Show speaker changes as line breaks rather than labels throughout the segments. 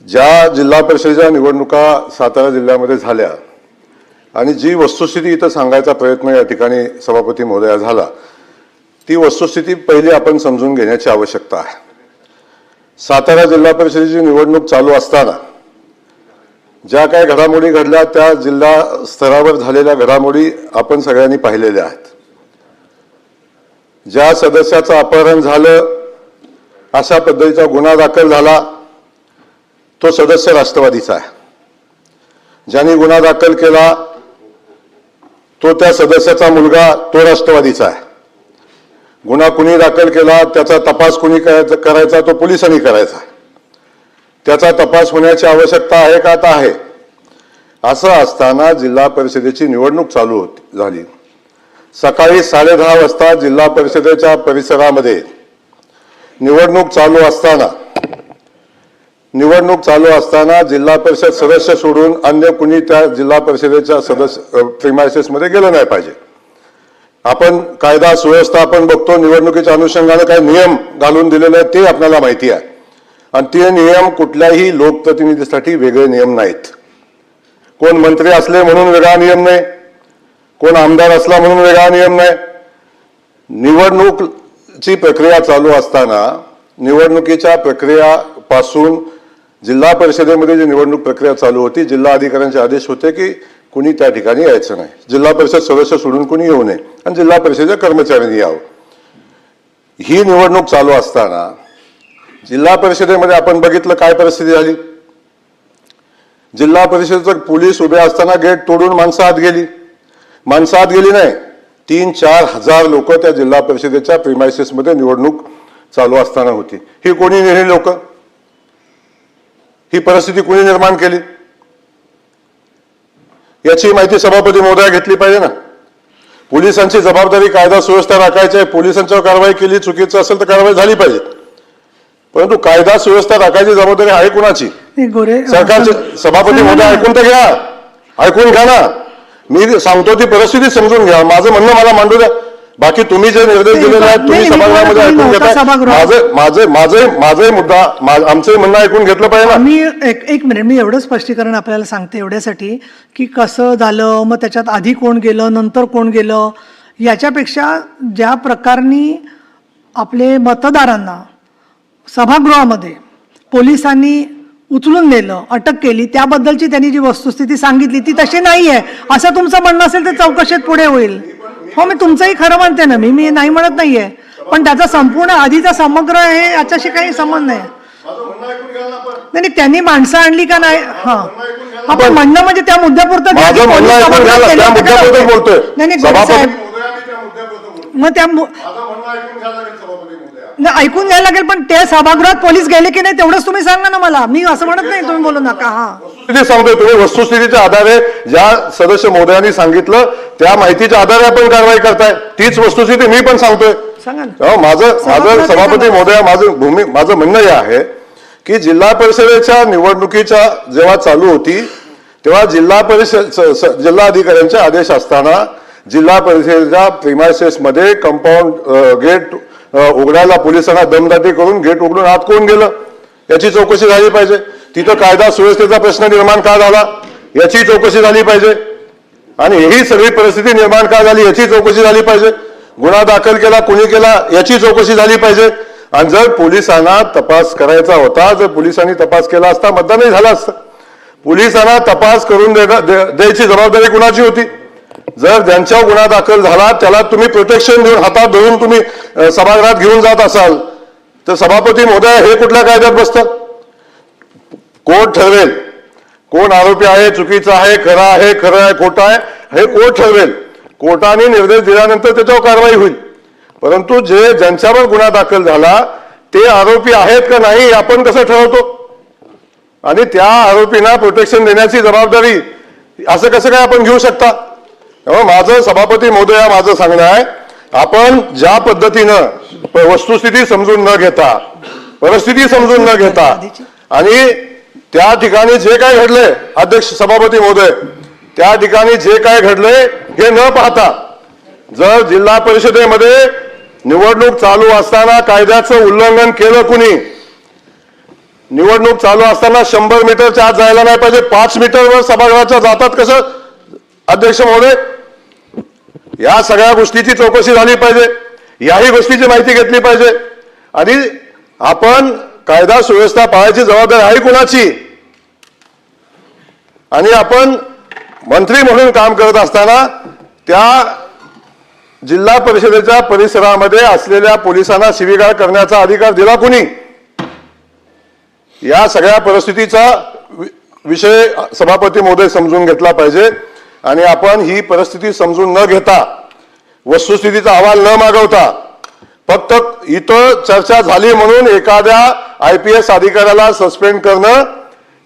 ज्या जिल्हा परिषदेच्या निवडणुका सातारा जिल्ह्यामध्ये झाल्या आणि जी वस्तुस्थिती इथं सांगायचा प्रयत्न या ठिकाणी सभापती महोदया झाला, ती वस्तुस्थिती पहिली आपण समजून घेण्याची आवश्यकता आहे। सातारा जिल्हा परिषदेची निवडणूक चालू असताना ज्या काही घडामोडी घडल्या त्या जिल्हा स्तरावर झालेल्या घडामोडी आपण सगळ्यांनी पाहिलेल्या आहेत। ज्या सदस्याचं अपहरण झालं, अशा पद्धतीचा गुन्हा दाखल झाला, तो सदस्य राष्ट्रवादीचा आहे। ज्यांनी गुन्हा दाखल केला तो त्या सदस्याचा मुलगा, तो राष्ट्रवादीचा आहे। गुन्हा कुणी दाखल केला त्याचा तपास कुणी करायचा, तो पोलिसांनी करायचा। त्याचा तपास होण्याची आवश्यकता आहे का? आता आहे। असं असताना जिल्हा परिषदेची निवडणूक चालू झाली। सकाळी 10:30 वाजता जिल्हा परिषदेच्या परिसरामध्ये निवडणूक चालू असताना जिल्हा परिषद सदस्य सोडून अन्य कुणी त्या जिल्हा परिषदेच्या सदस्य प्रिमायसेस मध्ये गेलं नाही पाहिजे। आपण कायदा सुव्यवस्था आपण बघतो, निवडणुकीच्या अनुषंगाने काही नियम घालून दिलेले आहेत ते आपल्याला माहिती आहे, आणि ते नियम कुठल्याही लोकप्रतिनिधीसाठी वेगळे नियम नाहीत। कोण मंत्री असले म्हणून वेगळा नियम नाही, कोण आमदार असला म्हणून वेगळा नियम नाही। निवडणुकीची प्रक्रिया चालू असताना निवडणुकीच्या प्रक्रियापासून जिल्हा परिषदेमध्ये जी निवडणूक प्रक्रिया चालू होती, जिल्हा अधिकाऱ्यांचे आदेश होते की कुणी त्या ठिकाणी यायचं नाही, जिल्हा परिषद सदस्य सोडून कुणी येऊ नये आणि जिल्हा परिषदेच्या कर्मचाऱ्यांनी यावं। ही निवडणूक चालू असताना जिल्हा परिषदेमध्ये आपण बघितलं काय परिस्थिती झाली। जिल्हा परिषदेचं पोलीस उभे असताना गेट तोडून माणसं आत गेली नाही, 3-4 हजार लोक त्या जिल्हा परिषदेच्या प्रिमायसेस मध्ये निवडणूक चालू असताना होती। ही कोणी नेली लोक? ही परिस्थिती कोणी निर्माण केली? याची माहिती सभापती महोदया घेतली पाहिजे ना। पोलिसांची जबाबदारी कायदा सुव्यवस्था राखायची आहे, पोलिसांच्यावर कारवाई केली, चुकीचं असेल तर कारवाई झाली पाहिजे, परंतु कायदा सुव्यवस्था राखायची जबाबदारी आहे कुणाची? सरकारचे। सभापती महोदया ऐकून तर घ्या, ऐकून घ्या ना, मी सांगतो ती परिस्थिती समजून घ्या। माझं म्हणणं मला मांडू द्या, बाकी तुम्ही जे निर्देश दिलेले आहेत तुम्ही सभागृहामध्ये ऐकून घेताय। माझे मुद्दा आमचे म्हणणं ऐकून घेतलं पाहिजे ना।
मी एक मिनिट, मी एवढं स्पष्टीकरण आपल्याला सांगते एवढ्यासाठी की कसं झालं, मग त्याच्यात आधी कोण गेलं नंतर कोण गेलं, याच्यापेक्षा ज्या प्रकाराने आपले मतदारांना सभागृहामध्ये पोलिसांनी उचलून नेलं, अटक केली, त्याबद्दलची त्यांनी जी वस्तुस्थिती सांगितली ती तशी नाही आहे असं तुमचं म्हणणं असेल तर चौकशीत पुढे होईल। हो, मी तुमचंही खरं म्हणते ना, मी नाही म्हणत नाहीये, पण त्याचा संपूर्ण आधीचा समग्र हे याच्याशी काही संबंध नाही। नाही, त्यांनी माणसं आणली का नाही, आपण म्हणणं म्हणजे त्या मुद्द्यापुरतं मग त्या ऐकून घ्यायला लागेल, पण त्या सभागृहात पोलीस गेले की नाही तेवढंच तुम्ही सांगा ना मला। मी असं म्हणत नाही, तुम्ही बोलू नका।
हा, सांगतोय तुम्ही वस्तुस्थितीच्या आधारे ज्या सदस्य महोदयांनी सांगितलं त्या माहितीच्या आधारे आपण कारवाई करताय, तीच वस्तुस्थिती मी पण सांगतोय।
सांगा ना।
माझं सभापती महोदया माझं म्हणणं हे आहे की जिल्हा परिषदेच्या निवडणुकीच्या जेव्हा चालू होती तेव्हा जिल्हा अधिकाऱ्यांचे आदेश असताना जिल्हा परिषदेच्या प्रिमायसेस मध्ये कंपाऊंड गेट उघडायला पोलिसांना दमदाटी करून गेट उघडून आत कोण गेलं याची चौकशी झाली पाहिजे। तिथं कायदा सुव्यवस्थेचा प्रश्न निर्माण का झाला याची चौकशी झाली पाहिजे, आणि ही सगळी परिस्थिती निर्माण का झाली याची चौकशी झाली पाहिजे। गुन्हा दाखल केला कुणी केला याची चौकशी झाली पाहिजे, आणि जर पोलिसांना तपास करायचा होता, जर पोलिसांनी तपास केला असता मतदानही झालं असतं। पोलिसांना तपास करून द्यायची जबाबदारी कुणाची होती? जर ज्यांच्यावर गुन्हा दाखल झाला त्याला तुम्ही प्रोटेक्शन देऊन हातात धरून तुम्ही सभागृहात घेऊन जात असाल तर सभापती महोदय हे कुठल्या कायद्यात बसतं? कोर्ट ठरवेल कोण आरोपी आहे, चुकीचा आहे, खरं आहे, खोटं आहे, हे कोर्ट ठरवेल। कोर्टाने निर्देश दिल्यानंतर त्याच्यावर कारवाई होईल, परंतु ज्यांच्यावर गुन्हा दाखल झाला ते आरोपी आहेत का नाही आपण कसं ठरवतो? आणि त्या आरोपींना प्रोटेक्शन देण्याची जबाबदारी असं कसं काय आपण घेऊ शकता? माझं सभापती महोदया माझं सांगणं आहे, आपण ज्या पद्धतीनं वस्तुस्थिती समजून न घेता, परिस्थिती समजून न घेता, आणि त्या ठिकाणी जे काय घडले अध्यक्ष सभापती महोदय, त्या ठिकाणी जे काय घडले हे न पाहता जर जिल्हा परिषदेमध्ये निवडणूक चालू असताना कायद्याचं उल्लंघन केलं कुणी, निवडणूक चालू असताना 100 मीटरच्या आत जायला नाही पाहिजे, 5 मीटरवर सभागृहाच्या जातात कसं अध्यक्ष महोदय? या सगळ्या गोष्टीची चौकशी झाली पाहिजे, याही गोष्टीची माहिती घेतली पाहिजे. आणि आपण कायदा सुव्यवस्था पाळायची जबाबदारी आहे कुणाची? आणि आपण मंत्री म्हणून काम करत असताना त्या जिल्हा परिषदेच्या परिसरामध्ये असलेल्या पोलिसांना शिवीगाळ करण्याचा अधिकार दिला कुणी? या सगळ्या परिस्थितीचा विषय सभापती महोदय समजून घेतला पाहिजे. आणि आपण ही परिस्थिती समजून न घेता, वस्तुस्थितीचा अहवाल न मागवता, फक्त इथं चर्चा झाली म्हणून एखाद्या IPS अधिकाऱ्याला सस्पेंड करणं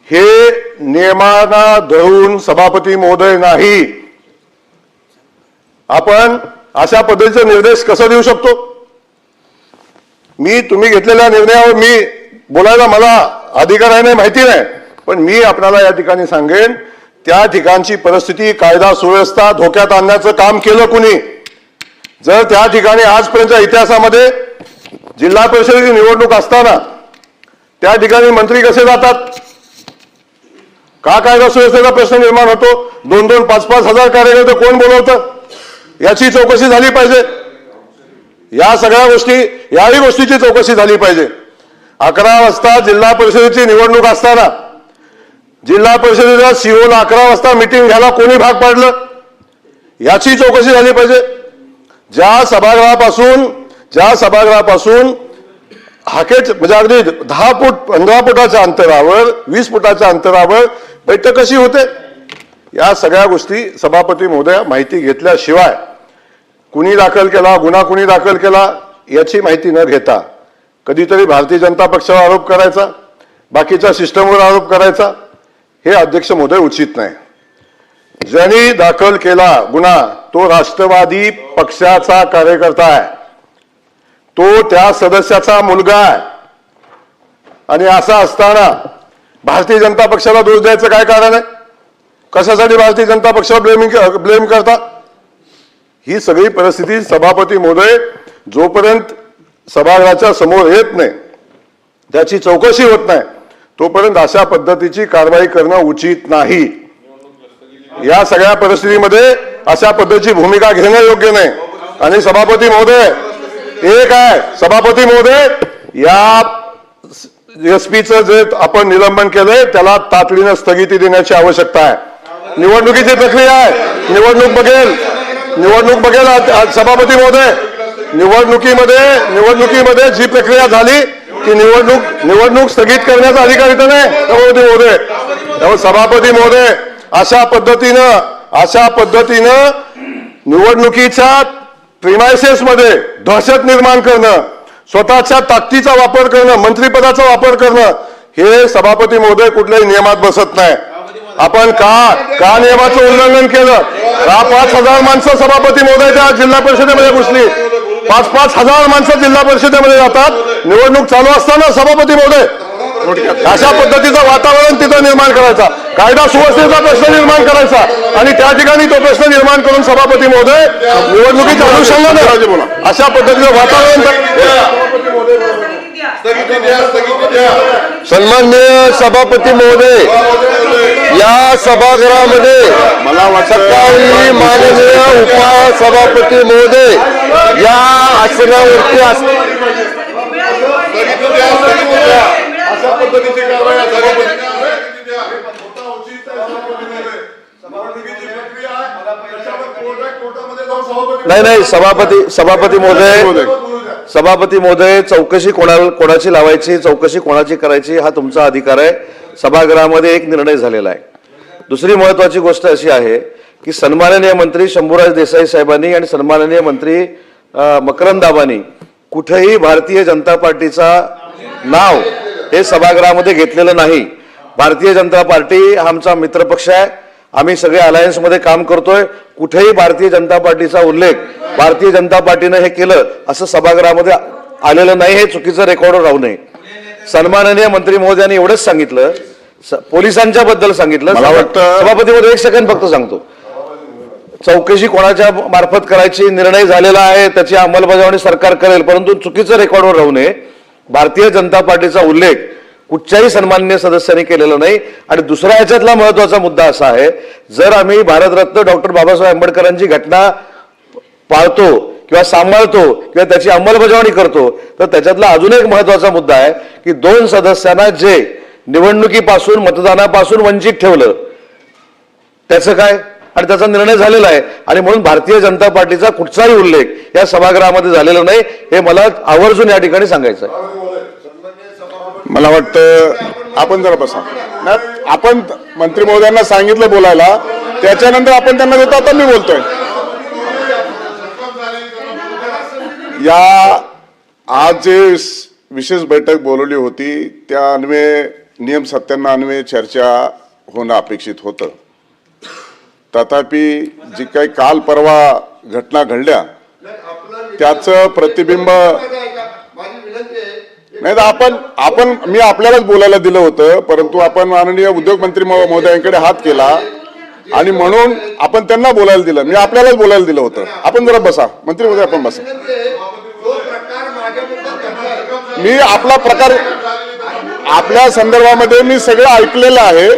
हे नियमांना धरून सभापती महोदय नाही. आपण अशा पद्धतीचे निर्देश कसा देऊ शकतो? तुम्ही घेतलेल्या निर्णयावर मी बोलायला मला अधिकार आहे नाही माहिती नाही, पण मी आपल्याला या ठिकाणी सांगेन, त्या ठिकाणची परिस्थिती, कायदा सुव्यवस्था धोक्यात आणण्याचं काम केलं कुणी? जर त्या ठिकाणी आजपर्यंतच्या इतिहासामध्ये जिल्हा परिषदेची निवडणूक असताना त्या ठिकाणी मंत्री कसे जातात? का कायदा सुव्यवस्थेचा प्रश्न निर्माण होतो? 2-2, 5-5 हजार कार्यकर्ते कोण बोलवतं? याची चौकशी झाली पाहिजे. या सगळ्या गोष्टी, याही गोष्टीची चौकशी झाली पाहिजे. 11 वाजता जिल्हा परिषदेची निवडणूक असताना जिल्हा परिषदेच्या CEO ला 11 वाजता मिटिंग घ्यायला कोणी भाग पाडलं? याची चौकशी झाली पाहिजे. ज्या सभागृहापासून हाकेच म्हणजे अगदी 10 फूट 15 फुटाच्या अंतरावर 20 फुटाच्या अंतरावर बैठक कशी होते? या सगळ्या गोष्टी सभापती महोदय माहिती घेतल्याशिवाय कुणी दाखल केला, गुन्हा कुणी दाखल केला याची माहिती न घेता कधीतरी भारतीय जनता पक्षावर आरोप करायचा, बाकीच्या सिस्टमवर आरोप करायचा, हे अध्यक्ष महोदय उचित नाही. ज्यांनी दाखल केला गुन्हा तो राष्ट्रवादी पक्षाचा कार्यकर्ता आहे, तो त्या सदस्याचा मुलगा आहे. आणि असं असताना भारतीय जनता पक्षाला दोष द्यायचं काय कारण आहे? कशासाठी भारतीय जनता पक्षावर ब्लेम करता? ही सगळी परिस्थिती सभापती महोदय जोपर्यंत सभागृहाच्या समोर येत नाही, त्याची चौकशी होत नाही, तोपर्यंत अशा पद्धतीची कारवाई करणं उचित नाही. या सगळ्या परिस्थितीमध्ये अशा पद्धतीची भूमिका घेणं योग्य नाही. आणि सभापती महोदय एक आहे, सभापती महोदय या SP-चं जे आपण निलंबन केलंय त्याला तातडीनं स्थगिती देण्याची आवश्यकता आहे. निवडणुकीची प्रक्रिया आहे, निवडणूक बघेल सभापती महोदय. निवडणुकीमध्ये जी प्रक्रिया झाली की निवडणूक स्थगित करण्याचा अधिकार इथं नाही सभापती महोदय. त्यामुळे सभापती महोदय अशा पद्धतीनं निवडणुकीच्या प्रिमायसेस मध्ये दहशत निर्माण करणं, स्वतःच्या ताकदीचा वापर करणं, मंत्रिपदाचा वापर करणं हे सभापती महोदय कुठल्याही नियमात बसत नाही. आपण का नियमाचं उल्लंघन केलं? का 5,000 माणसं सभापती महोदयाच्या जिल्हा परिषदेमध्ये घुसली? 5-5 हजार माणसं जिल्हा परिषदेमध्ये जातात निवडणूक चालू असताना. सभापती महोदय अशा पद्धतीचं वातावरण तिथं निर्माण करायचा, कायदा सुव्यवस्थेचा प्रश्न निर्माण करायचा आणि त्या ठिकाणी तो प्रश्न निर्माण करून सभापती महोदय निवडणुकीच्या अनुषंगाने अशा पद्धतीचं वातावरण.
सन्माननीय सभापती महोदय, या सभागृहामध्ये सकाळी माननीय उपसभापती महोदय या आसनावरती
अशा पद्धतीची कारवाई
नाही सभापती महोदय चौकशी कोणाची लावायची, चौकशी कोणाची करायची हा तुमचा अधिकार आहे. सभागृहामध्ये एक निर्णय झालेला आहे. दुसरी महत्वाची गोष्ट अशी आहे की सन्माननीय मंत्री शंभूराज देसाई साहेबांनी आणि सन्माननीय मंत्री मकरंद दाबांनी कुठेही भारतीय जनता पार्टीचा नाव हे सभागृहामध्ये घेतलेलं नाही. भारतीय जनता पार्टी हा आमचा मित्रपक्ष आहे, आम्ही सगळे अलायन्समध्ये काम करतोय. कुठेही भारतीय जनता पार्टीचा उल्लेख भारतीय जनता पार्टीनं हे केलं असं सभागृहामध्ये आलेलं नाही. हे चुकीचं रेकॉर्डवर राहू नये. सन्माननीय मंत्री महोदयांनी एवढंच सांगितलं, पोलिसांच्या बद्दल सांगितलं.
मला वाटतं
सभापती महोदय एक सेकंड फक्त सांगतो, चौकशी कोणाच्या मार्फत करायची निर्णय झालेला आहे, त्याची अंमलबजावणी सरकार करेल, परंतु चुकीचं रेकॉर्डवर राहू नये. भारतीय जनता पार्टीचा उल्लेख कुठच्याही सन्माननीय सदस्यांनी केलेलं नाही. आणि दुसरा याच्यातला महत्वाचा मुद्दा असा आहे, जर आम्ही भारतरत्न डॉक्टर बाबासाहेब आंबेडकरांची घटना पाळतो किंवा सांभाळतो किंवा त्याची अंमलबजावणी करतो, तर त्याच्यातला अजून एक महत्वाचा मुद्दा आहे की 2 सदस्यांना जे निवडणुकीपासून मतदानापासून वंचित ठेवलं त्याचं काय, आणि त्याचा निर्णय झालेला आहे. आणि म्हणून भारतीय जनता पार्टीचा कुठचाही उल्लेख या सभागृहामध्ये झालेला नाही, हे मला आवर्जून या ठिकाणी सांगायचं आहे.
मला वाटतं आपण जरा बसा ना, आपण मंत्री महोदयांना सांगितलं बोलायला, त्याच्यानंतर आपण त्यांना देतो. आता मी बोलतोय. या आज जे विशेष बैठक बोलवली होती त्या अन्वये नियम 97 अन्वये चर्चा होणं अपेक्षित होतं. तथापि जी काही काल परवा घटना घडल्या त्याचं प्रतिबिंब नाही तर आपण मी आपल्यालाच बोलायला दिलं होतं, परंतु आपण माननीय उद्योग मंत्री महोदयांकडे हात केला आणि म्हणून आपण त्यांना बोलायला दिलं. मी आपल्यालाच बोलायला दिलं होतं. आपण जरा बसा मंत्री महोदय, आपण बसा. मी आपला प्रकार आपल्या संदर्भामध्ये मी सगळं ऐकलेलं आहे.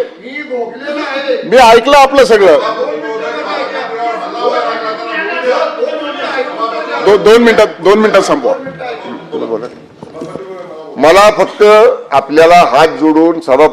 मी ऐकलं आपलं सगळं. 2 मिनिटात संपवा.
मला फक्त आपल्याला हात जोडून सभापती